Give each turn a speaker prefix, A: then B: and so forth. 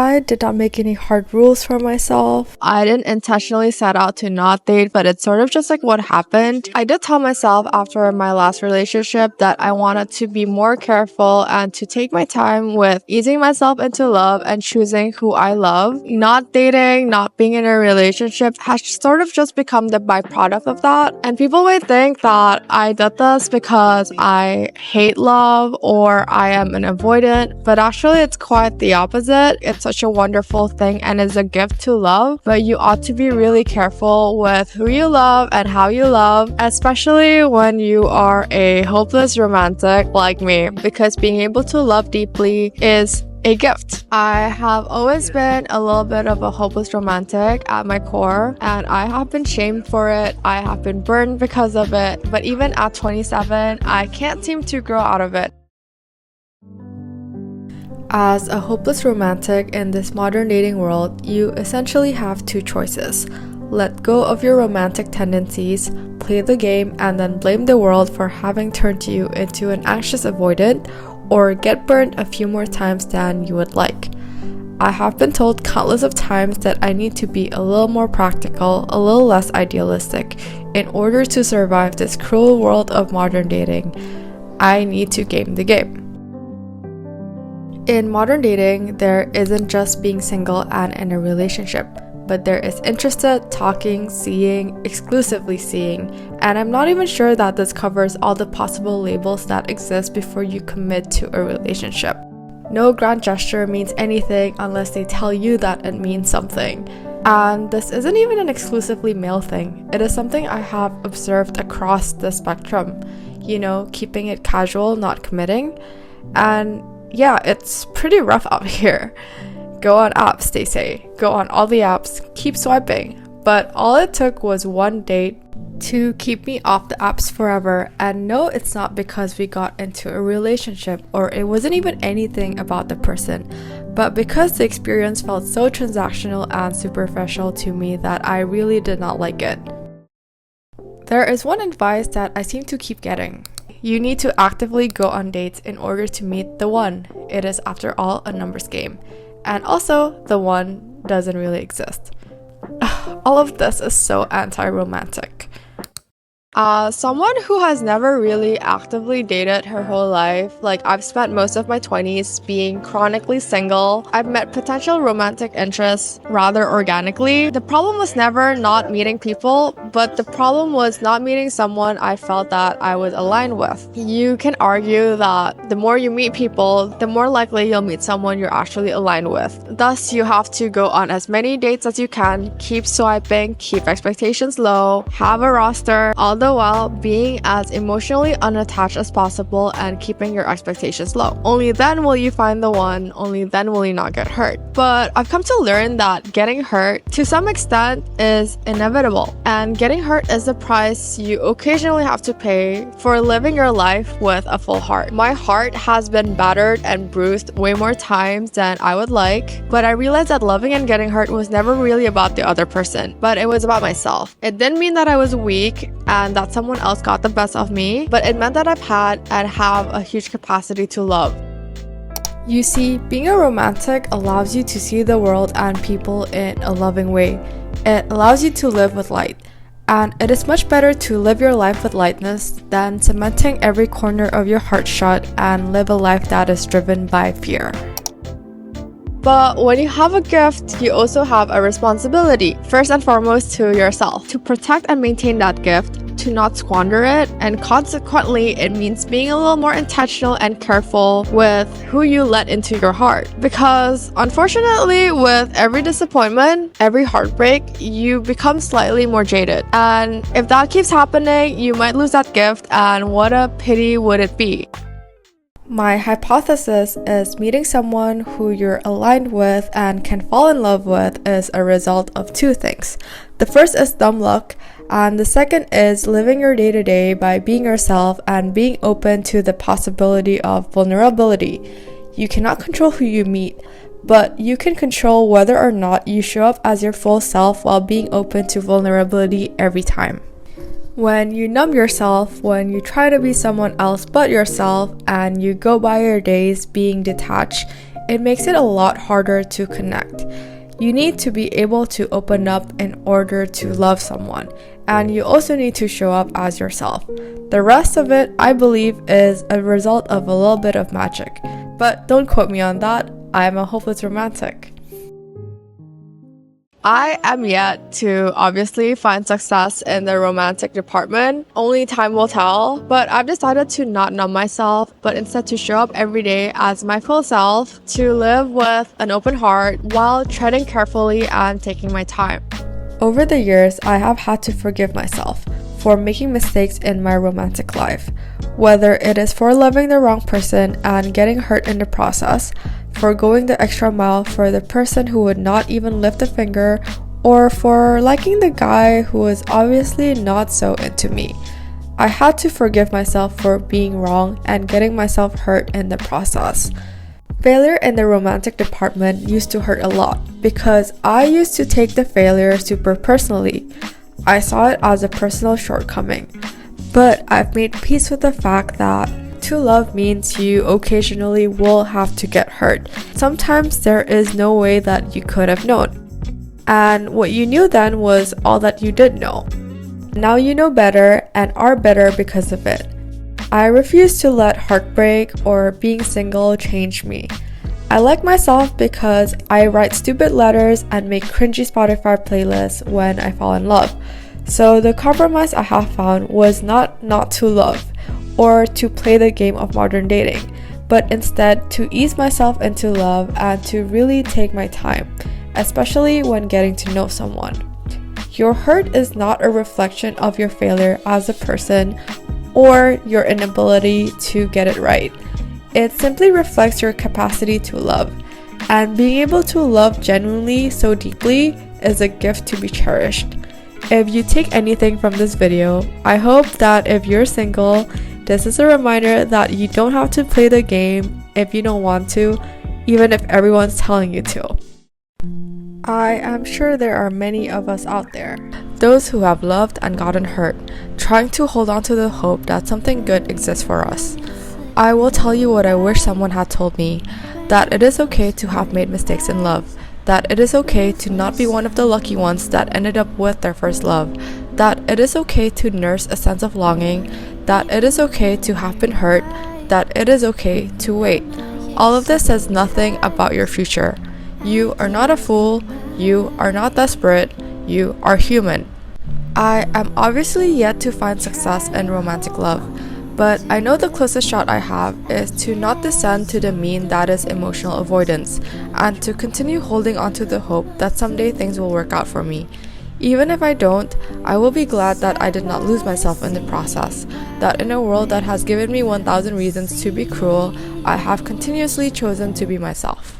A: I did not make any hard rules for myself. I didn't intentionally set out to not date, but it's sort of just like what happened. I did tell myself after my last relationship that I wanted to be more careful and to take my time with easing myself into love and choosing who I love. Not dating, not being in a relationship has sort of just become the byproduct of that. And people might think that I did this because I hate love or I am an avoidant, but actually it's quite the opposite. It's such a wonderful thing and is a gift to love, but you ought to be really careful with who you love and how you love, especially when you are a hopeless romantic like me, because being able to love deeply is a gift. I have always been a little bit of a hopeless romantic at my core, and I have been shamed for it. I have been burned because of it, but even at 27, I can't seem to grow out of it. As a hopeless romantic in this modern dating world, you essentially have two choices. Let go of your romantic tendencies, play the game, and then blame the world for having turned you into an anxious avoidant, or get burned a few more times than you would like. I have been told countless of times that I need to be a little more practical, a little less idealistic, in order to survive this cruel world of modern dating. I need to game the game. In modern dating, there isn't just being single and in a relationship, but there is interested, talking, seeing, exclusively seeing, and I'm not even sure that this covers all the possible labels that exist before you commit to a relationship. No grand gesture means anything unless they tell you that it means something. And this isn't even an exclusively male thing. It is something I have observed across the spectrum. Keeping it casual, not committing. And yeah, it's pretty rough out here. Go on apps, they say. Go on all the apps, keep swiping. But all it took was one date to keep me off the apps forever. And no, it's not because we got into a relationship or it wasn't even anything about the person, but because the experience felt so transactional and superficial to me that I really did not like it. There is one advice that I seem to keep getting. You need to actively go on dates in order to meet the one. It is, after all, a numbers game. And also, the one doesn't really exist. All of this is so anti-romantic. Someone who has never really actively dated her whole life, I've spent most of my 20s being chronically single. I've met potential romantic interests rather organically. The problem was never not meeting people, but the problem was not meeting someone I felt that I was aligned with. You can argue that the more you meet people, the more likely you'll meet someone you're actually aligned with. Thus, you have to go on as many dates as you can, keep swiping, keep expectations low, have a roster, all the while being as emotionally unattached as possible and keeping your expectations low. Only then will you find the one, only then will you not get hurt. But I've come to learn that getting hurt, to some extent, is inevitable. And getting hurt is the price you occasionally have to pay for living your life with a full heart. My heart has been battered and bruised way more times than I would like, but I realized that loving and getting hurt was never really about the other person, but it was about myself. It didn't mean that I was weak and that someone else got the best of me, but it meant that I've had and have a huge capacity to love. You see, being a romantic allows you to see the world and people in a loving way. It allows you to live with light. And it is much better to live your life with lightness than cementing every corner of your heart shut and live a life that is driven by fear. But when you have a gift, you also have a responsibility, first and foremost to yourself, to protect and maintain that gift, to not squander it, and consequently, it means being a little more intentional and careful with who you let into your heart. Because unfortunately, with every disappointment, every heartbreak, you become slightly more jaded. And if that keeps happening, you might lose that gift, and what a pity would it be. My hypothesis is meeting someone who you're aligned with and can fall in love with is a result of two things. The first is dumb luck, and the second is living your day-to-day by being yourself and being open to the possibility of vulnerability. You cannot control who you meet, but you can control whether or not you show up as your full self while being open to vulnerability every time. When you numb yourself, when you try to be someone else but yourself, and you go by your days being detached, it makes it a lot harder to connect. You need to be able to open up in order to love someone, and you also need to show up as yourself. The rest of it, I believe, is a result of a little bit of magic. But don't quote me on that, I am a hopeless romantic. I am yet to obviously find success in the romantic department. Only time will tell, but I've decided to not numb myself, but instead to show up every day as my full self, to live with an open heart while treading carefully and taking my time. Over the years, I have had to forgive myself for making mistakes in my romantic life, whether it is for loving the wrong person and getting hurt in the process, for going the extra mile for the person who would not even lift a finger, or for liking the guy who was obviously not so into me. I had to forgive myself for being wrong and getting myself hurt in the process. Failure in the romantic department used to hurt a lot because I used to take the failure super personally. I saw it as a personal shortcoming. But I've made peace with the fact that to love means you occasionally will have to get hurt. Sometimes there is no way that you could have known. And what you knew then was all that you did know. Now you know better and are better because of it. I refuse to let heartbreak or being single change me. I like myself because I write stupid letters and make cringy Spotify playlists when I fall in love. So the compromise I have found was not to love or to play the game of modern dating, but instead to ease myself into love and to really take my time, especially when getting to know someone. Your hurt is not a reflection of your failure as a person or your inability to get it right. It simply reflects your capacity to love, and being able to love genuinely so deeply is a gift to be cherished. If you take anything from this video, I hope that if you're single, this is a reminder that you don't have to play the game if you don't want to, even if everyone's telling you to. I am sure there are many of us out there, those who have loved and gotten hurt, trying to hold on to the hope that something good exists for us. I will tell you what I wish someone had told me, that it is okay to have made mistakes in love, that it is okay to not be one of the lucky ones that ended up with their first love, that it is okay to nurse a sense of longing, that it is okay to have been hurt, that it is okay to wait. All of this says nothing about your future. You are not a fool, you are not desperate, you are human. I am obviously yet to find success in romantic love, but I know the closest shot I have is to not descend to the mean that is emotional avoidance, and to continue holding on to the hope that someday things will work out for me. Even if I don't, I will be glad that I did not lose myself in the process, that in a world that has given me 1,000 reasons to be cruel, I have continuously chosen to be myself.